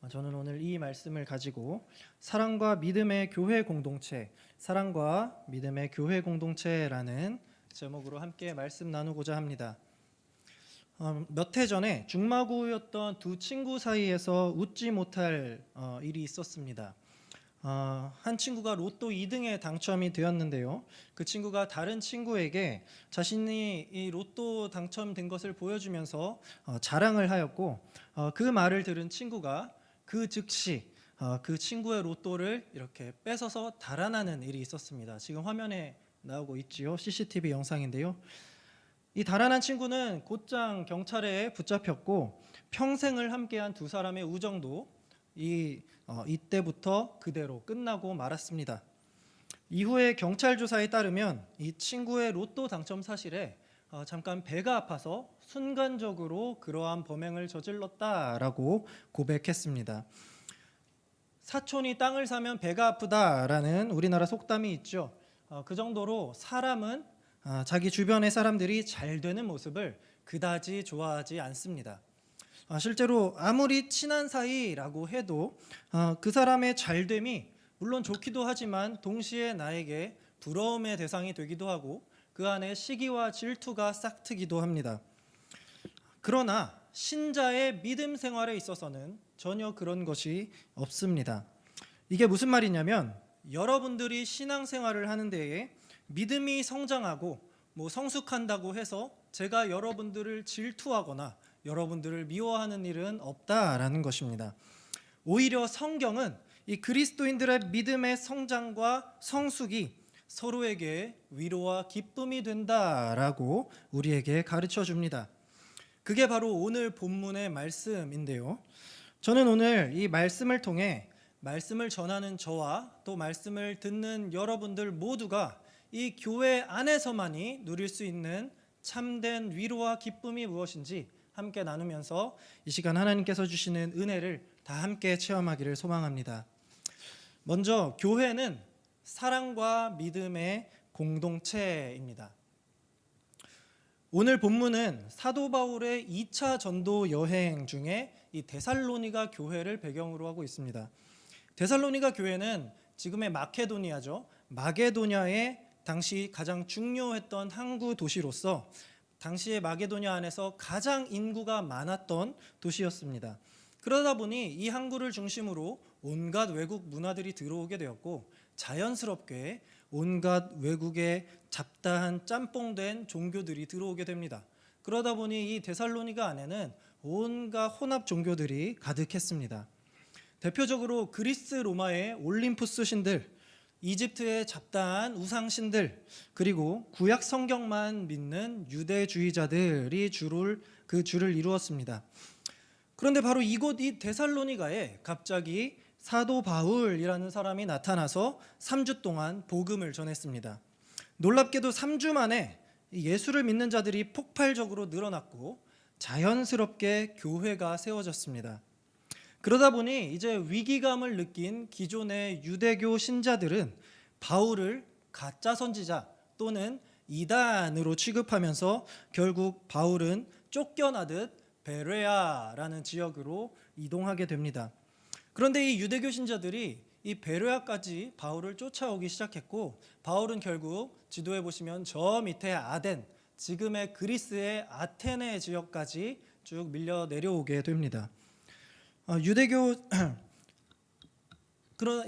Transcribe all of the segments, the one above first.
저는 오늘 이 말씀을 가지고 사랑과 믿음의 교회 공동체, 사랑과 믿음의 교회 공동체라는 제목으로 함께 말씀 나누고자 합니다. 몇 해 전에 중마고였던 두 친구 사이에서 웃지 못할 일이 있었습니다. 한 친구가 로또 2등에 당첨이 되었는데요. 그 친구가 다른 친구에게 자신이 이 로또 당첨된 것을 보여주면서 자랑을 하였고, 그 말을 들은 친구가 그 즉시 그 친구의 로또를 이렇게 뺏어서 달아나는 일이 있었습니다. 지금 화면에 나오고 있지요. CCTV 영상인데요. 이 달아난 친구는 곧장 경찰에 붙잡혔고 평생을 함께한 두 사람의 우정도 이때부터 그대로 끝나고 말았습니다. 이후에 경찰 조사에 따르면 이 친구의 로또 당첨 사실에 잠깐 배가 아파서 순간적으로 그러한 범행을 저질렀다라고 고백했습니다. 사촌이 땅을 사면 배가 아프다라는 우리나라 속담이 있죠. 그 정도로 사람은 자기 주변의 사람들이 잘 되는 모습을 그다지 좋아하지 않습니다. 실제로 아무리 친한 사이라고 해도 그 사람의 잘됨이 물론 좋기도 하지만 동시에 나에게 부러움의 대상이 되기도 하고 그 안에 시기와 질투가 싹트기도 합니다. 그러나 신자의 믿음 생활에 있어서는 전혀 그런 것이 없습니다. 이게 무슨 말이냐면 여러분들이 신앙생활을 하는 데에 믿음이 성장하고 성숙한다고 해서 제가 여러분들을 질투하거나 여러분들을 미워하는 일은 없다라는 것입니다. 오히려 성경은 이 그리스도인들의 믿음의 성장과 성숙이 서로에게 위로와 기쁨이 된다라고 우리에게 가르쳐 줍니다. 그게 바로 오늘 본문의 말씀인데요. 저는 오늘 이 말씀을 통해 말씀을 전하는 저와 또 말씀을 듣는 여러분들 모두가 이 교회 안에서만이 누릴 수 있는 참된 위로와 기쁨이 무엇인지 함께 나누면서 이 시간 하나님께서 주시는 은혜를 다 함께 체험하기를 소망합니다. 먼저 교회는 사랑과 믿음의 공동체입니다. 오늘 본문은 사도 바울의 2차 전도 여행 중에 이 데살로니가 교회를 배경으로 하고 있습니다. 데살로니가 교회는 지금의 마케도니아죠. 마게도냐의 당시 가장 중요했던 항구 도시로서 당시의 마게도냐 안에서 가장 인구가 많았던 도시였습니다. 그러다 보니 이 항구를 중심으로 온갖 외국 문화들이 들어오게 되었고 자연스럽게 온갖 외국의 잡다한 짬뽕된 종교들이 들어오게 됩니다. 그러다 보니 이 데살로니가 안에는 온갖 혼합 종교들이 가득했습니다. 대표적으로 그리스 로마의 올림푸스 신들, 이집트의 잡다한 우상신들, 그리고 구약 성경만 믿는 유대주의자들이 그 줄을 이루었습니다. 그런데 바로 이곳 이 데살로니가에 갑자기 사도 바울이라는 사람이 나타나서 3주 동안 복음을 전했습니다. 놀랍게도 3주 만에 예수를 믿는 자들이 폭발적으로 늘어났고 자연스럽게 교회가 세워졌습니다. 그러다 보니 이제 위기감을 느낀 기존의 유대교 신자들은 바울을 가짜 선지자 또는 이단으로 취급하면서 결국 바울은 쫓겨나듯 베레아라는 지역으로 이동하게 됩니다. 그런데 이 유대교 신자들이 이 베레아까지 바울을 쫓아오기 시작했고 바울은 결국 지도에 보시면 저 밑에 아덴, 지금의 그리스의 아테네 지역까지 쭉 밀려 내려오게 됩니다.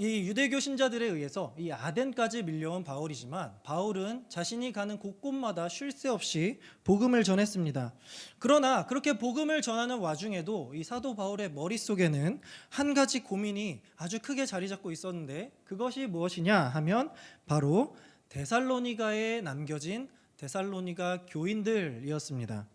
이 유대교 신자들에 의해서 이 아덴까지 밀려온 바울이지만 바울은 자신이 가는 곳곳마다 쉴 새 없이 복음을 전했습니다. 그러나 그렇게 복음을 전하는 와중에도 이 사도 바울의 머릿속에는 한 가지 고민이 아주 크게 자리 잡고 있었는데 그것이 무엇이냐 하면 바로 데살로니가에 남겨진 데살로니가 교인들이었습니다.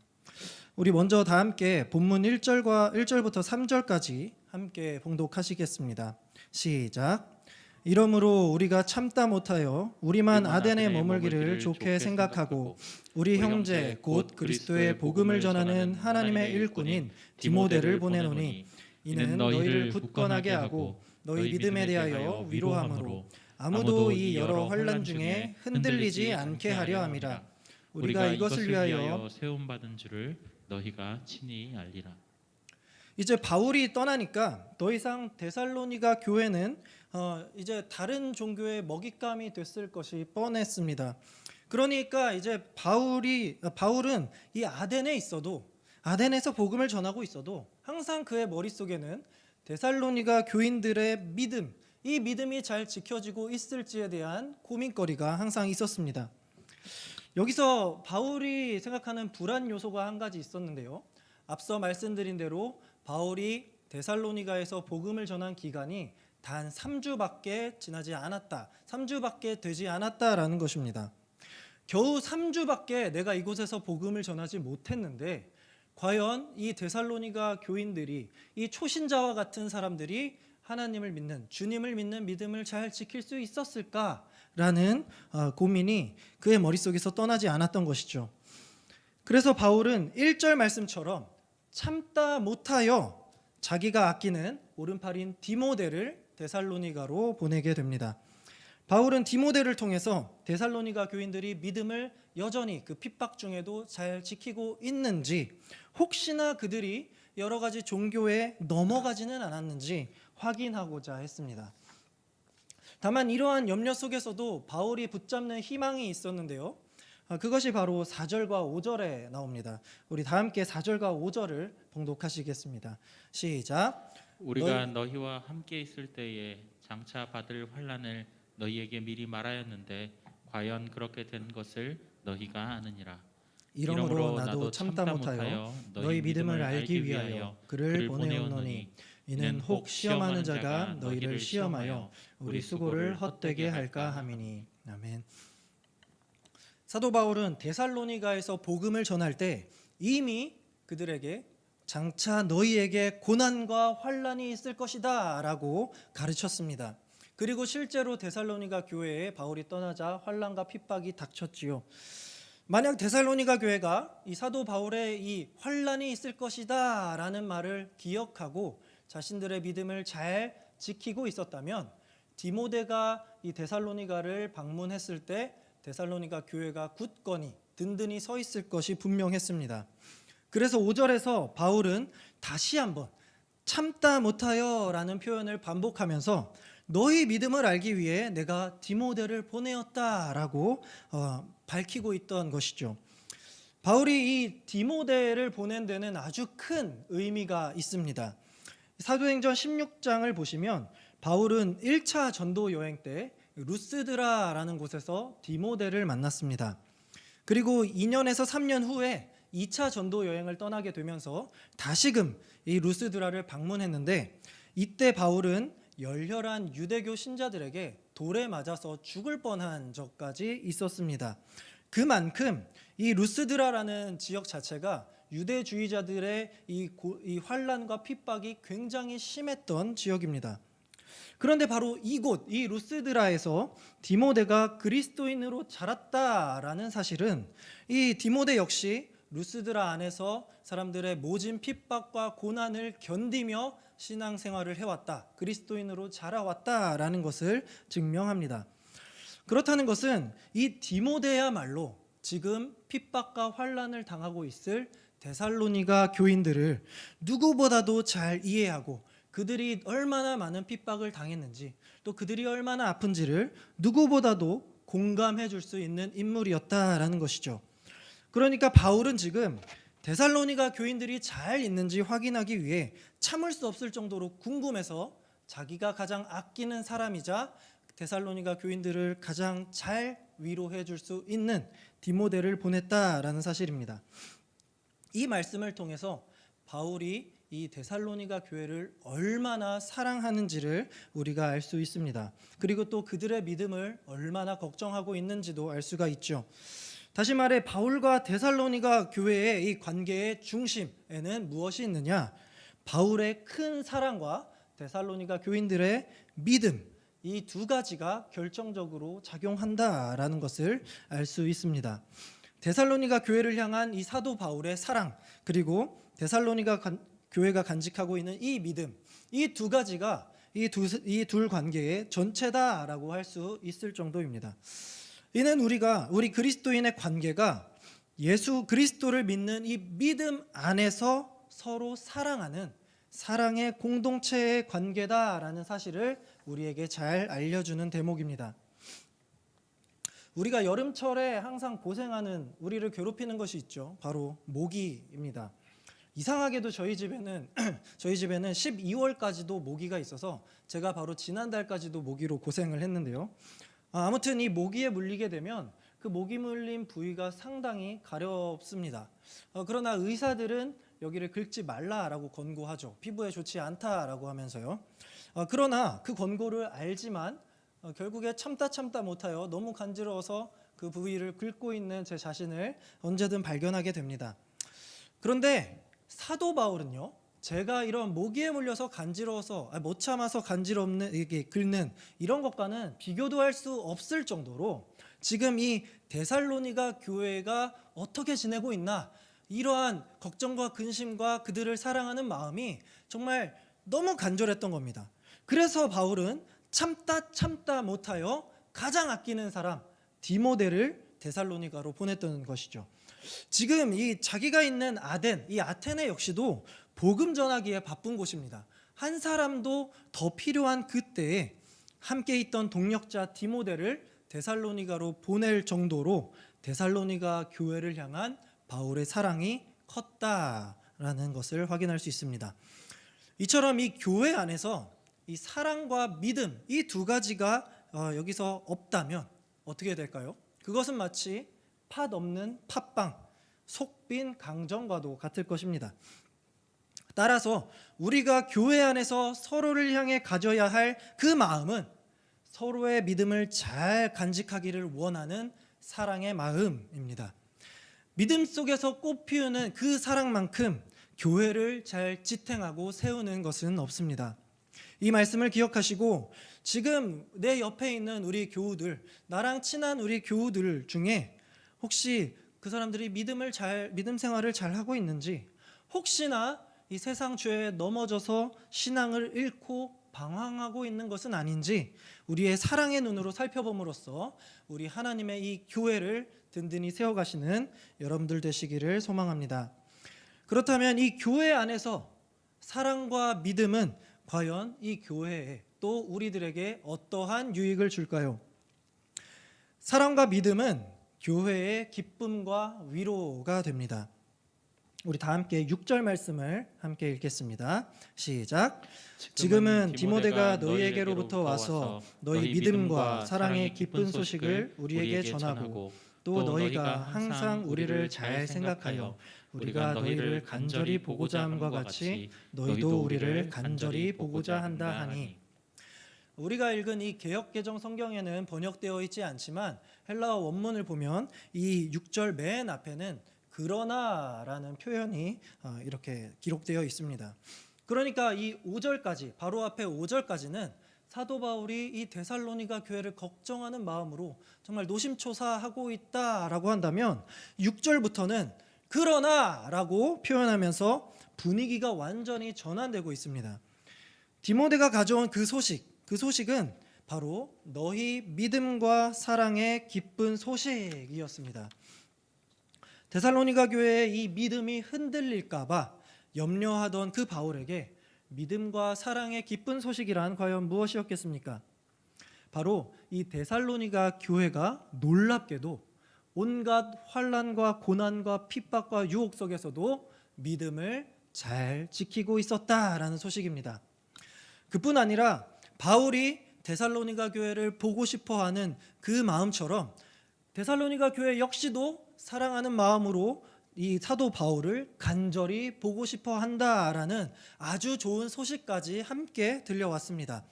우리 먼저 다 함께 본문 1절부터 3절까지 함께 봉독하시겠습니다. 시작. 이러므로 우리가 참다 못하여 우리만 아덴에 머물기를 좋게 생각하고 우리 형제 곧 그리스도의 복음을 전하는 하나님의 일꾼인 디모데를 보내노니 이는 너희를 굳건하게 하고 너희 믿음에 대하여 위로함으로 아무도 이 여러 환난 중에 흔들리지 않게 하려 함이라. 우리가 이것을 위하여 세움받은 줄을 너희가 친히 알리라. 이제 바울이 떠나니까 더 이상 데살로니가 교회는 이제 다른 종교의 먹잇감이 됐을 것이 뻔했습니다. 그러니까 이제 바울은 이 아덴에 있어도, 아덴에서 복음을 전하고 있어도 항상 그의 머릿속에는 데살로니가 교인들의 믿음, 이 믿음이 잘 지켜지고 있을지에 대한 고민거리가 항상 있었습니다. 여기서 바울이 생각하는 불안 요소가 한 가지 있었는데요. 앞서 말씀드린 대로 바울이 데살로니가에서 복음을 전한 기간이 단 3주밖에 지나지 않았다. 3주밖에 되지 않았다라는 것입니다. 겨우 3주밖에 내가 이곳에서 복음을 전하지 못했는데 과연 이 데살로니가 교인들이, 이 초신자와 같은 사람들이 하나님을 믿는, 주님을 믿는 믿음을 잘 지킬 수 있었을까라는 고민이 그의 머릿속에서 떠나지 않았던 것이죠. 그래서 바울은 1절 말씀처럼 참다 못하여 자기가 아끼는 오른팔인 디모데를 데살로니가로 보내게 됩니다. 바울은 디모데를 통해서 데살로니가 교인들이 믿음을 여전히 그 핍박 중에도 잘 지키고 있는지, 혹시나 그들이 여러 가지 종교에 넘어가지는 않았는지 확인하고자 했습니다. 다만 이러한 염려 속에서도 바울이 붙잡는 희망이 있었는데요. 그것이 바로 4절과 5절에 나옵니다. 우리 다 함께 4절과 5절을 봉독하시겠습니다. 시작. 우리가 너희와 함께 있을 때에 장차 받을 환난을 너희에게 미리 말하였는데 과연 그렇게 된 것을 너희가 아느니라. 이러므로 나도 참다 못하여 너희 믿음을 알기 위하여 그를 보내었노니 이는 혹 시험하는 자가 너희를 시험하여 우리 수고를 헛되게 할까 함이니. 아멘. 사도 바울은 데살로니가에서 복음을 전할 때 이미 그들에게 장차 너희에게 고난과 환난이 있을 것이다 라고 가르쳤습니다. 그리고 실제로 데살로니가 교회에 바울이 떠나자 환난과 핍박이 닥쳤지요. 만약 데살로니가 교회가 이 사도 바울의 이 환난이 있을 것이다 라는 말을 기억하고 자신들의 믿음을 잘 지키고 있었다면 디모데가 이 데살로니가를 방문했을 때 데살로니가 교회가 굳건히 든든히 서 있을 것이 분명했습니다. 그래서 5절에서 바울은 다시 한번 참다 못하여 라는 표현을 반복하면서 너희 믿음을 알기 위해 내가 디모데를 보내었다라고 밝히고 있던 것이죠. 바울이 이 디모데를 보낸 데는 아주 큰 의미가 있습니다. 사도행전 16장을 보시면 바울은 1차 전도 여행 때 루스드라라는 곳에서 디모데를 만났습니다. 그리고 2년에서 3년 후에 2차 전도 여행을 떠나게 되면서 다시금 이 루스드라를 방문했는데 이때 바울은 열혈한 유대교 신자들에게 돌에 맞아서 죽을 뻔한 적까지 있었습니다. 그만큼 이 루스드라라는 지역 자체가 유대주의자들의 이 환난과 핍박이 굉장히 심했던 지역입니다. 그런데 바로 이곳, 이 루스드라에서 디모데가 그리스도인으로 자랐다라는 사실은 이 디모데 역시 루스드라 안에서 사람들의 모진 핍박과 고난을 견디며 신앙생활을 해왔다, 그리스도인으로 자라왔다라는 것을 증명합니다. 그렇다는 것은 이 디모데야말로 지금 핍박과 환난을 당하고 있을 데살로니가 교인들을 누구보다도 잘 이해하고 그들이 얼마나 많은 핍박을 당했는지 또 그들이 얼마나 아픈지를 누구보다도 공감해 줄 수 있는 인물이었다라는 것이죠. 그러니까 바울은 지금 데살로니가 교인들이 잘 있는지 확인하기 위해 참을 수 없을 정도로 궁금해서 자기가 가장 아끼는 사람이자 데살로니가 교인들을 가장 잘 위로해 줄 수 있는 디모데를 보냈다라는 사실입니다. 이 말씀을 통해서 바울이 이 데살로니가 교회를 얼마나 사랑하는지를 우리가 알 수 있습니다. 그리고 또 그들의 믿음을 얼마나 걱정하고 있는지도 알 수가 있죠. 다시 말해 바울과 데살로니가 교회의 이 관계의 중심에는 무엇이 있느냐? 바울의 큰 사랑과 데살로니가 교인들의 믿음, 이 두 가지가 결정적으로 작용한다라는 것을 알 수 있습니다. 데살로니가 교회를 향한 이 사도 바울의 사랑, 그리고 데살로니가 교회가 간직하고 있는 이 믿음, 이 두 가지가 이 둘 관계의 전체다라고 할 수 있을 정도입니다. 이는 우리 그리스도인의 관계가 예수 그리스도를 믿는 이 믿음 안에서 서로 사랑하는 사랑의 공동체의 관계다라는 사실을 우리에게 잘 알려주는 대목입니다. 우리가 여름철에 항상 고생하는, 우리를 괴롭히는 것이 있죠. 바로 모기입니다. 이상하게도 저희 집에는 12월까지도 모기가 있어서 제가 바로 지난달까지도 모기로 고생을 했는데요. 아무튼 이 모기에 물리게 되면 그 모기 물린 부위가 상당히 가렵습니다. 그러나 의사들은 여기를 긁지 말라라고 권고하죠. 피부에 좋지 않다라고 하면서요. 그러나 그 권고를 알지만 결국에 참다 못하여 너무 간지러워서 그 부위를 긁고 있는 제 자신을 언제든 발견하게 됩니다. 그런데 사도 바울은요, 제가 이런 모기에 물려서 간지러워서 못 참아서 간지럽는 이게 긁는 이런 것과는 비교도 할 수 없을 정도로 지금 이 데살로니가 교회가 어떻게 지내고 있나, 이러한 걱정과 근심과 그들을 사랑하는 마음이 정말 너무 간절했던 겁니다. 그래서 바울은 참다 못하여 가장 아끼는 사람 디모데를 데살로니가로 보냈던 것이죠. 지금 이 자기가 있는 이 아테네 역시도 복음 전하기에 바쁜 곳입니다. 한 사람도 더 필요한 그때에 함께 있던 동역자 디모데를 데살로니가로 보낼 정도로 데살로니가 교회를 향한 바울의 사랑이 컸다라는 것을 확인할 수 있습니다. 이처럼 이 교회 안에서 이 사랑과 믿음, 이 두 가지가 여기서 없다면 어떻게 될까요? 그것은 마치 팥 없는 팥빵, 속빈 강정과도 같을 것입니다. 따라서 우리가 교회 안에서 서로를 향해 가져야 할 그 마음은 서로의 믿음을 잘 간직하기를 원하는 사랑의 마음입니다. 믿음 속에서 꽃피우는 그 사랑만큼 교회를 잘 지탱하고 세우는 것은 없습니다. 이 말씀을 기억하시고 지금 내 옆에 있는 우리 교우들, 나랑 친한 우리 교우들 중에 혹시 그 사람들이 믿음 생활을 잘 하고 있는지, 혹시나 이 세상 죄에 넘어져서 신앙을 잃고 방황하고 있는 것은 아닌지 우리의 사랑의 눈으로 살펴봄으로써 우리 하나님의 이 교회를 든든히 세워가시는 여러분들 되시기를 소망합니다. 그렇다면 이 교회 안에서 사랑과 믿음은 과연 이 교회에 또 우리들에게 어떠한 유익을 줄까요? 사랑과 믿음은 교회의 기쁨과 위로가 됩니다. 우리 다 함께 6절 말씀을 함께 읽겠습니다. 시작. 지금은 디모데가 너희에게로부터 와서 너희 믿음과 사랑의 기쁜 소식을 우리에게 전하고 또 너희가 항상 우리를 잘 생각하여 우리가 너희를 간절히 보고자 함과 같이 너희도 우리를 간절히 보고자 한다 하니. 우리가 읽은 이 개역개정 성경에는 번역되어 있지 않지만 헬라어 원문을 보면 이 6절 맨 앞에는 그러나라는 표현이 이렇게 기록되어 있습니다. 그러니까 이 5절까지, 바로 앞에 5절까지는 사도 바울이 이 데살로니가 교회를 걱정하는 마음으로 정말 노심초사하고 있다라고 한다면 6절부터는 그러나라고 표현하면서 분위기가 완전히 전환되고 있습니다. 디모데가 가져온 그 소식은 바로 너희 믿음과 사랑의 기쁜 소식이었습니다. 데살로니가 교회의 이 믿음이 흔들릴까봐 염려하던 그 바울에게 믿음과 사랑의 기쁜 소식이란 과연 무엇이었겠습니까? 바로 이 데살로니가 교회가 놀랍게도 온갖 환난과 고난과 핍박과 유혹 속에서도 믿음을 잘 지키고 있었다라는 소식입니다. 그뿐 아니라 바울이 데살로니가 교회를 보고 싶어하는 그 마음처럼 데살로니가 교회 역시도 사랑하는 마음으로 이 사도 바울을 간절히 보고 싶어 한다라는 아주 좋은 소식까지 함께 들려왔습니다.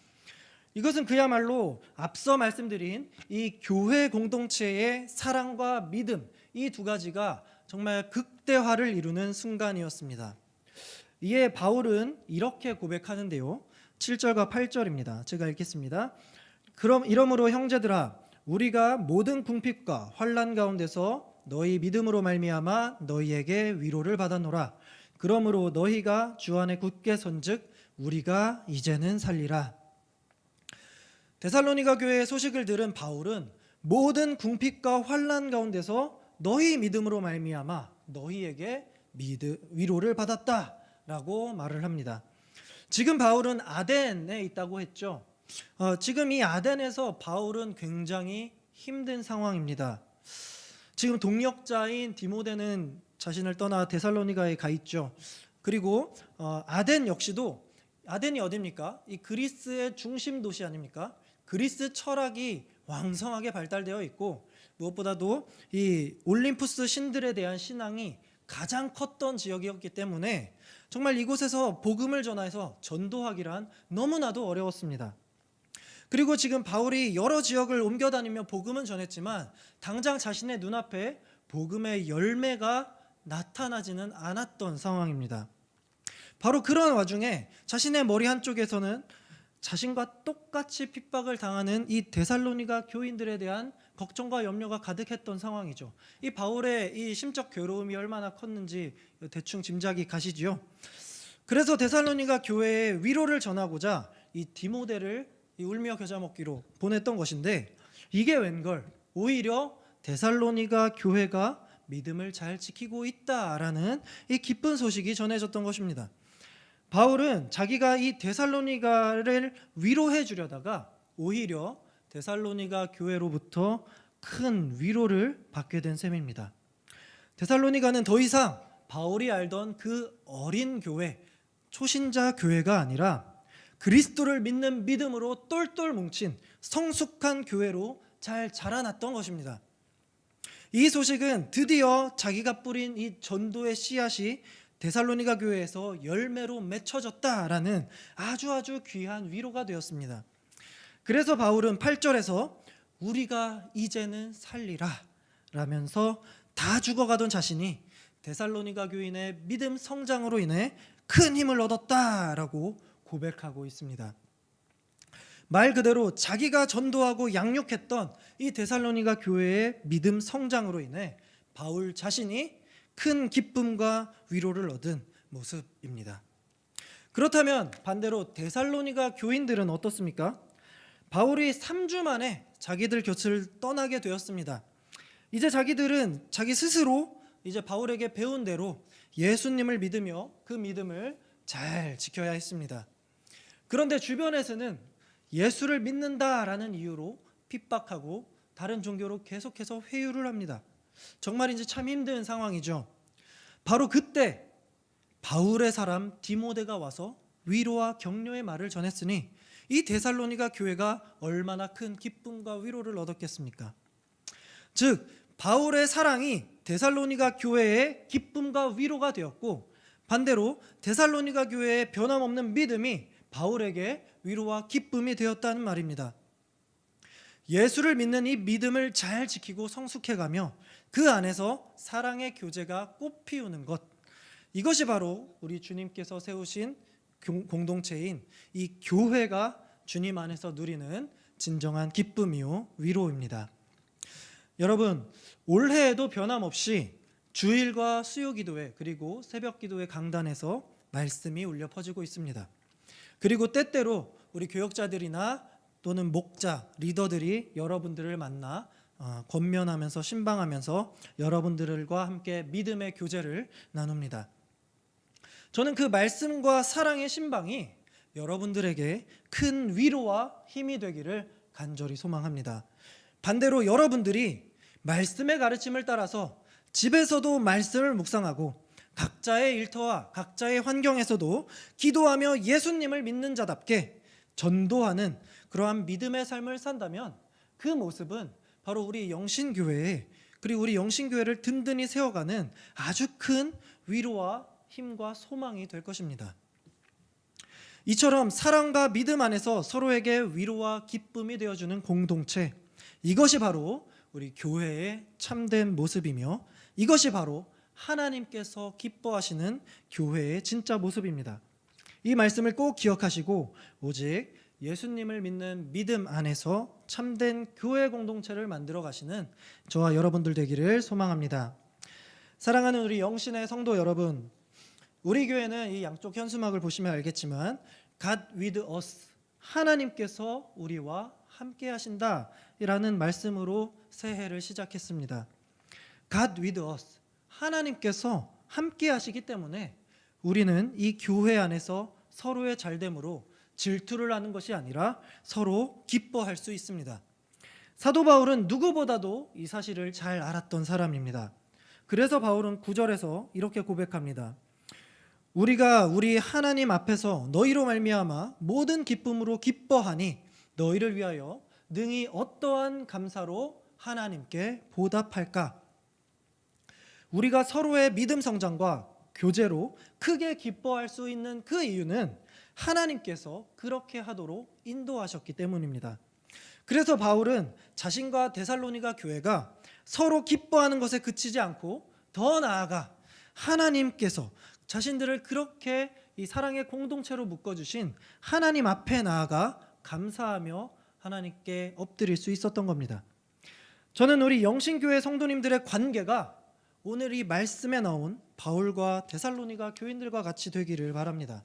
이것은 그야말로 앞서 말씀드린 이 교회 공동체의 사랑과 믿음, 이 두 가지가 정말 극대화를 이루는 순간이었습니다. 이에 바울은 이렇게 고백하는데요. 7절과 8절입니다. 제가 읽겠습니다. 이러므로 형제들아, 우리가 모든 궁핍과 환난 가운데서 너희 믿음으로 말미암아 너희에게 위로를 받았노라. 그러므로 너희가 주 안에 굳게 선즉 우리가 이제는 살리라. 데살로니가 교회의 소식을 들은 바울은 모든 궁핍과 환난 가운데서 너희 믿음으로 말미암아 너희에게 위로를 받았다라고 말을 합니다. 지금 바울은 아덴에 있다고 했죠. 지금 이 아덴에서 바울은 굉장히 힘든 상황입니다. 지금 동역자인 디모데는 자신을 떠나 데살로니가에 가 있죠. 그리고 아덴 역시도, 아덴이 어디입니까? 이 그리스의 중심 도시 아닙니까? 그리스 철학이 왕성하게 발달되어 있고, 무엇보다도 이 올림푸스 신들에 대한 신앙이 가장 컸던 지역이었기 때문에 정말 이곳에서 복음을 전해서 전도하기란 너무나도 어려웠습니다. 그리고 지금 바울이 여러 지역을 옮겨 다니며 복음은 전했지만 당장 자신의 눈앞에 복음의 열매가 나타나지는 않았던 상황입니다. 바로 그런 와중에 자신의 머리 한쪽에서는 자신과 똑같이 핍박을 당하는 이 데살로니가 교인들에 대한 걱정과 염려가 가득했던 상황이죠. 이 바울의 이 심적 괴로움이 얼마나 컸는지 대충 짐작이 가시지요. 그래서 데살로니가 교회에 위로를 전하고자 이 디모데를 이 울며 겨자 먹기로 보냈던 것인데, 이게 웬걸 오히려 데살로니가 교회가 믿음을 잘 지키고 있다라는 이 기쁜 소식이 전해졌던 것입니다. 바울은 자기가 이 데살로니가를 위로해 주려다가 오히려 데살로니가 교회로부터 큰 위로를 받게 된 셈입니다. 데살로니가는 더 이상 바울이 알던 그 어린 교회, 초신자 교회가 아니라 그리스도를 믿는 믿음으로 똘똘 뭉친 성숙한 교회로 잘 자라났던 것입니다. 이 소식은 드디어 자기가 뿌린 이 전도의 씨앗이 데살로니가 교회에서 열매로 맺혀졌다라는 아주 귀한 위로가 되었습니다. 그래서 바울은 8절에서 우리가 이제는 살리라 라면서 다 죽어가던 자신이 데살로니가 교인의 믿음 성장으로 인해 큰 힘을 얻었다라고 고백하고 있습니다. 말 그대로 자기가 전도하고 양육했던 이 데살로니가 교회의 믿음 성장으로 인해 바울 자신이 큰 기쁨과 위로를 얻은 모습입니다. 그렇다면 반대로 데살로니가 교인들은 어떻습니까? 바울이 3주 만에 자기들 곁을 떠나게 되었습니다. 이제 자기들은 자기 스스로 이제 바울에게 배운 대로 예수님을 믿으며 그 믿음을 잘 지켜야 했습니다. 그런데 주변에서는 예수를 믿는다라는 이유로 핍박하고 다른 종교로 계속해서 회유를 합니다. 정말인지 참 힘든 상황이죠. 바로 그때 바울의 사람 디모데가 와서 위로와 격려의 말을 전했으니 이 데살로니가 교회가 얼마나 큰 기쁨과 위로를 얻었겠습니까? 즉 바울의 사랑이 데살로니가 교회의 기쁨과 위로가 되었고, 반대로 데살로니가 교회의 변함없는 믿음이 바울에게 위로와 기쁨이 되었다는 말입니다. 예수를 믿는 이 믿음을 잘 지키고 성숙해가며 그 안에서 사랑의 교제가 꽃피우는 것, 이것이 바로 우리 주님께서 세우신 공동체인 이 교회가 주님 안에서 누리는 진정한 기쁨이요 위로입니다. 여러분, 올해에도 변함없이 주일과 수요기도회 그리고 새벽기도회 강단에서 말씀이 울려 퍼지고 있습니다. 그리고 때때로 우리 교역자들이나 또는 목자, 리더들이 여러분들을 만나 권면하면서 신방하면서 여러분들과 함께 믿음의 교제를 나눕니다. 저는 그 말씀과 사랑의 신방이 여러분들에게 큰 위로와 힘이 되기를 간절히 소망합니다. 반대로 여러분들이 말씀의 가르침을 따라서 집에서도 말씀을 묵상하고 각자의 일터와 각자의 환경에서도 기도하며 예수님을 믿는 자답게 전도하는 그러한 믿음의 삶을 산다면 그 모습은 바로 우리 영신교회에, 그리고 우리 영신교회를 든든히 세워가는 아주 큰 위로와 힘과 소망이 될 것입니다. 이처럼 사랑과 믿음 안에서 서로에게 위로와 기쁨이 되어주는 공동체, 이것이 바로 우리 교회의 참된 모습이며 이것이 바로 하나님께서 기뻐하시는 교회의 진짜 모습입니다. 이 말씀을 꼭 기억하시고 오직 예수님을 믿는 믿음 안에서 참된 교회 공동체를 만들어 가시는 저와 여러분들 되기를 소망합니다. 사랑하는 우리 영신의 성도 여러분, 우리 교회는 이 양쪽 현수막을 보시면 알겠지만 God with us, 하나님께서 우리와 함께 하신다 라는 말씀으로 새해를 시작했습니다. God with us, 하나님께서 함께 하시기 때문에 우리는 이 교회 안에서 서로의 잘됨으로 질투를 하는 것이 아니라 서로 기뻐할 수 있습니다. 사도 바울은 누구보다도 이 사실을 잘 알았던 사람입니다. 그래서 바울은 9절에서 이렇게 고백합니다. 우리가 우리 하나님 앞에서 너희로 말미암아 모든 기쁨으로 기뻐하니 너희를 위하여 능히 어떠한 감사로 하나님께 보답할까? 우리가 서로의 믿음 성장과 교제로 크게 기뻐할 수 있는 그 이유는 하나님께서 그렇게 하도록 인도하셨기 때문입니다. 그래서 바울은 자신과 데살로니가 교회가 서로 기뻐하는 것에 그치지 않고 더 나아가 하나님께서 자신들을 그렇게 이 사랑의 공동체로 묶어주신 하나님 앞에 나아가 감사하며 하나님께 엎드릴 수 있었던 겁니다. 저는 우리 영신교회 성도님들의 관계가 오늘 이 말씀에 나온 바울과 데살로니가 교인들과 같이 되기를 바랍니다.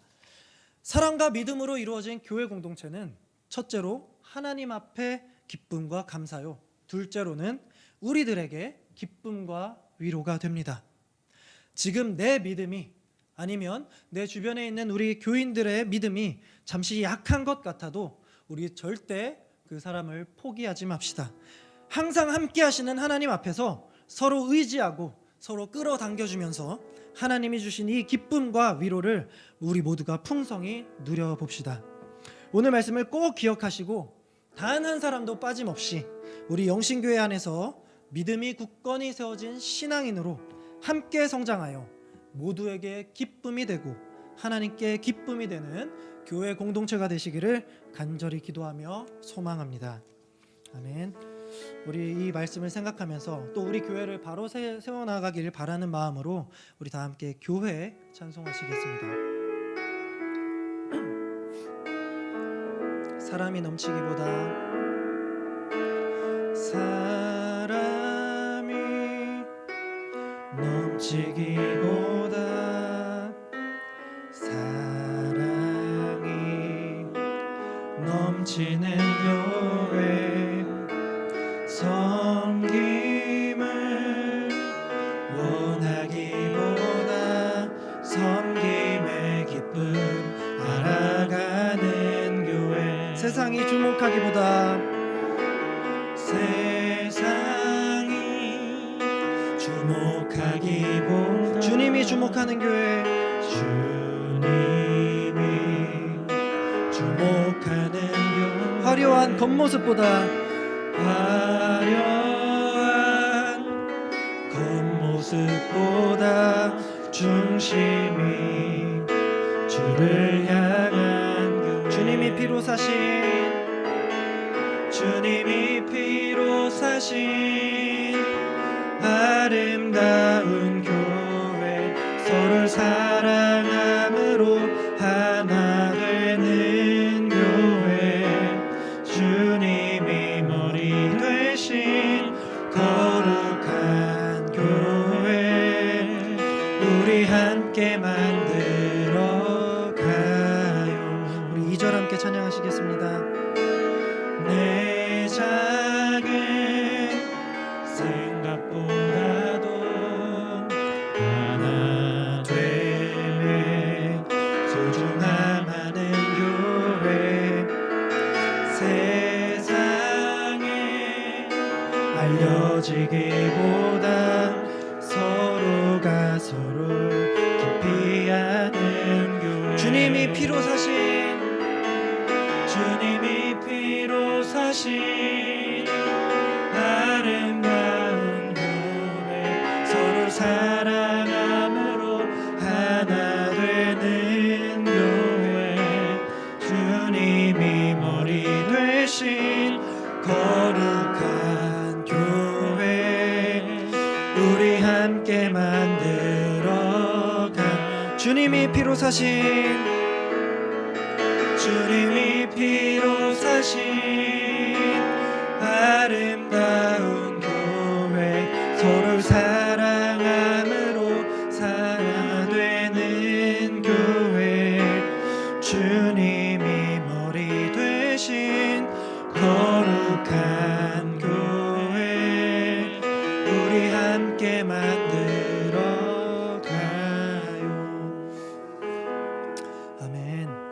사랑과 믿음으로 이루어진 교회 공동체는 첫째로 하나님 앞에 기쁨과 감사요, 둘째로는 우리들에게 기쁨과 위로가 됩니다. 지금 내 믿음이 아니면 내 주변에 있는 우리 교인들의 믿음이 잠시 약한 것 같아도 우리 절대 그 사람을 포기하지 맙시다. 항상 함께 하시는 하나님 앞에서 서로 의지하고 서로 끌어당겨주면서 하나님이 주신 이 기쁨과 위로를 우리 모두가 풍성히 누려봅시다. 오늘 말씀을 꼭 기억하시고 단 한 사람도 빠짐없이 우리 영신교회 안에서 믿음이 굳건히 세워진 신앙인으로 함께 성장하여 모두에게 기쁨이 되고 하나님께 기쁨이 되는 교회 공동체가 되시기를 간절히 기도하며 소망합니다. 아멘. 우리 이 말씀을 생각하면서 또 우리 교회를 바로 세워나가기를 바라는 마음으로 우리 다 함께 교회 찬송하시겠습니다. 사람이 넘치기보다 사람이 넘치기보다 사랑이 넘치는 교회 섬김을 원하기보다 섬김의 기쁨 알아가는 교회 세상이 주목하기보다 세상이 주목하기보다 주님이 주목하는 교회 주님이 주목하는 교회 화려한 겉모습보다 화려한 겉모습보다 중심이 주를 향한 교회 주님이 피로 사신 주님이 피로 사신 아름다운 교회 서로를 사랑함으로 하나 되는 교회 주님이 머리 되신 거룩한 교회 우리 함께 만들어 가요. 우리 2절 함께 찬양하시겠습니다. 내 작은 생각보다도 하나 됨에 소중함하는 교회 세상에 알려지기보다 서로가 서로 깊이 아는 교회 주님이 피로 사신 주님이 피로 사신 아름다운 교회 서로 사랑함으로 하나 되는 교회 주님이 머리 되신 거룩한 교회 우리 함께 만들어가 주님이 피로 사신 주님이 피로 사신 아름다운 교회 서로를 사랑함으로 하나 되는 교회 주님이 머리 되신 거룩한 교회 우리 함께 만들어 가요. 아멘.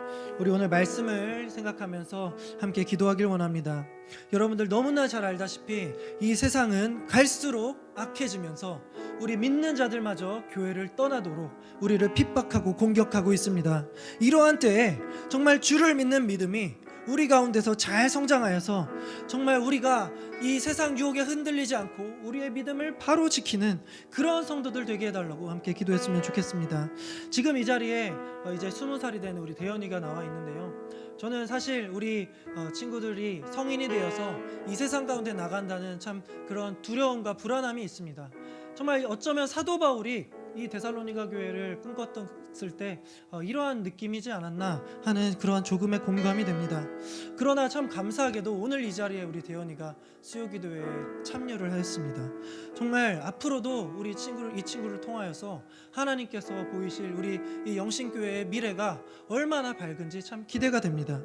말씀을 생각하면서 함께 기도하길 원합니다. 여러분들 너무나 잘 알다시피 이 세상은 갈수록 악해지면서 우리 믿는 자들마저 교회를 떠나도록 우리를 핍박하고 공격하고 있습니다. 이러한 때에 정말 주를 믿는 믿음이 우리 가운데서 잘 성장하여서 정말 우리가 이 세상 유혹에 흔들리지 않고 우리의 믿음을 바로 지키는 그런 성도들 되게 해달라고 함께 기도했으면 좋겠습니다. 지금 이 자리에 이제 20살이 된 우리 대현이가 나와 있는데요. 저는 사실 우리 친구들이 성인이 되어서 이 세상 가운데 나간다는 참 그런 두려움과 불안함이 있습니다. 정말 어쩌면 사도 바울이 이 데살로니가 교회를 꿈꿨을 때 이러한 느낌이지 않았나 하는 그러한 조금의 공감이 됩니다. 그러나 참 감사하게도 오늘 이 자리에 우리 대현이가 수요기도회에 참여를 했습니다. 정말 앞으로도 이 친구를 통하여서 하나님께서 보이실 우리 이 영신교회의 미래가 얼마나 밝은지 참 기대가 됩니다.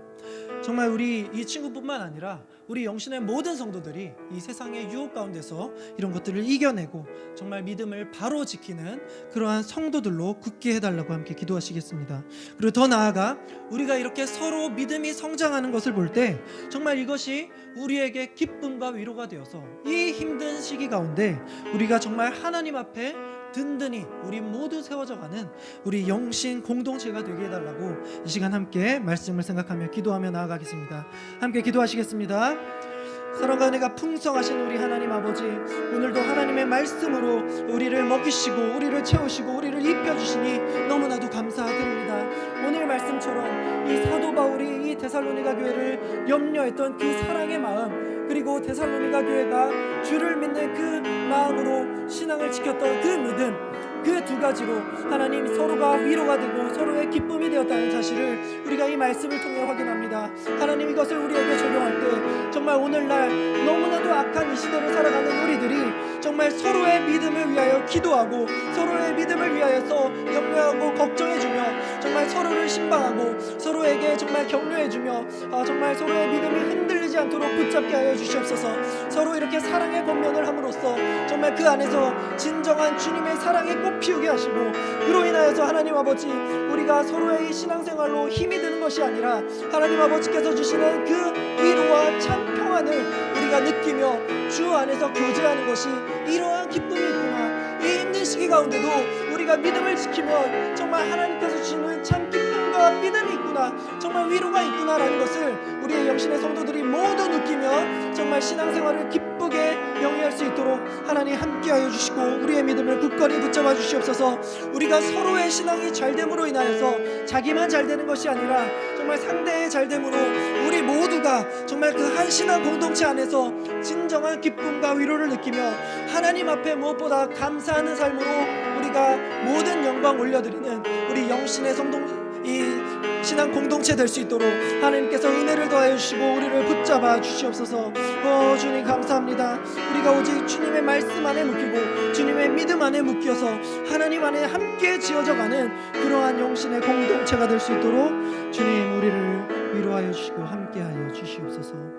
정말 우리 이 친구뿐만 아니라 우리 영신의 모든 성도들이 이 세상의 유혹 가운데서 이런 것들을 이겨내고 정말 믿음을 바로 지키는 그러한 성도들로 굳게 해달라고 함께 기도하시겠습니다. 그리고 더 나아가 우리가 이렇게 서로 믿음이 성장하는 것을 볼 때 정말 이것이 우리에게 기쁨과 위로가 되어서 이 힘든 시기 가운데 우리가 정말 하나님 앞에 든든히 우리 모두 세워져가는 우리 영신 공동체가 되게 해달라고 이 시간 함께 말씀을 생각하며 기도하며 나아가겠습니다. 함께 기도하시겠습니다. 사랑과 은혜가 풍성하신 우리 하나님 아버지, 오늘도 하나님의 말씀으로 우리를 먹이시고 우리를 채우시고 우리를 입혀주시니 너무나도 감사드립니다. 오늘 말씀처럼 이 사도 바울이 이 데살로니가 교회를 염려했던 그 사랑의 마음, 그리고 데살로니가 교회가 주를 믿는 그 마음으로 신앙을 지켰던 그 믿음, 그 두 가지로 하나님 서로가 위로가 되고 서로의 기쁨이 되었다는 사실을 우리가 이 말씀을 통해 확인합니다. 하나님 이것을 우리에게 적용할 때 정말 오늘날 너무나도 악한 이 시대를 살아가는 우리들이 정말 서로의 믿음을 위하여 기도하고 서로의 믿음을 위하여서 염려하고 걱정해주며 정말 서로를 신방하고 서로에게 정말 격려해주며 정말 서로의 믿음이 흔들리지 않도록 붙잡게 하여 주시옵소서. 서로 이렇게 사랑의 권면을 함으로써 정말 그 안에서 진정한 주님의 사랑의 꽃 피우게 하시고, 그로 인하여서 하나님 아버지 우리가 서로의 이 신앙생활로 힘이 드는 것이 아니라 하나님 아버지께서 주시는 그 위로와 참 평안을 우리가 느끼며 주 안에서 교제하는 것이 이러한 기쁨이구나. 이 힘든 시기 가운데도 우리가 믿음을 지키면 정말 하나님께서 주시는 참 기쁨과 믿음이 있구나, 정말 위로가 있구나라는 것을 우리의 영신의 성도들이 모두 느끼며 정말 신앙생활을 기쁘게 영위할 수 있도록 하나님 함께하여 주시고 우리의 믿음을 굳건히 붙잡아 주시옵소서. 우리가 서로의 신앙이 잘됨으로 인하여서 자기만 잘되는 것이 아니라 정말 상대의 잘됨으로 우리 모두가 정말 그 한 신앙 공동체 안에서 진정한 기쁨과 위로를 느끼며 하나님 앞에 무엇보다 감사하는 삶으로 우리가 모든 영광 올려드리는 우리 영신의 이 신앙 공동체 될 수 있도록 하나님께서 은혜를 더하여 주시고 우리를 붙잡아 주시옵소서. 주님 감사합니다. 우리가 오직 주님의 말씀 안에 묶이고 주님의 믿음 안에 묶여서 하나님 안에 함께 지어져가는 그러한 영신의 공동체가 될 수 있도록 주님 우리를 위로하여 주시고 함께하여 주시옵소서.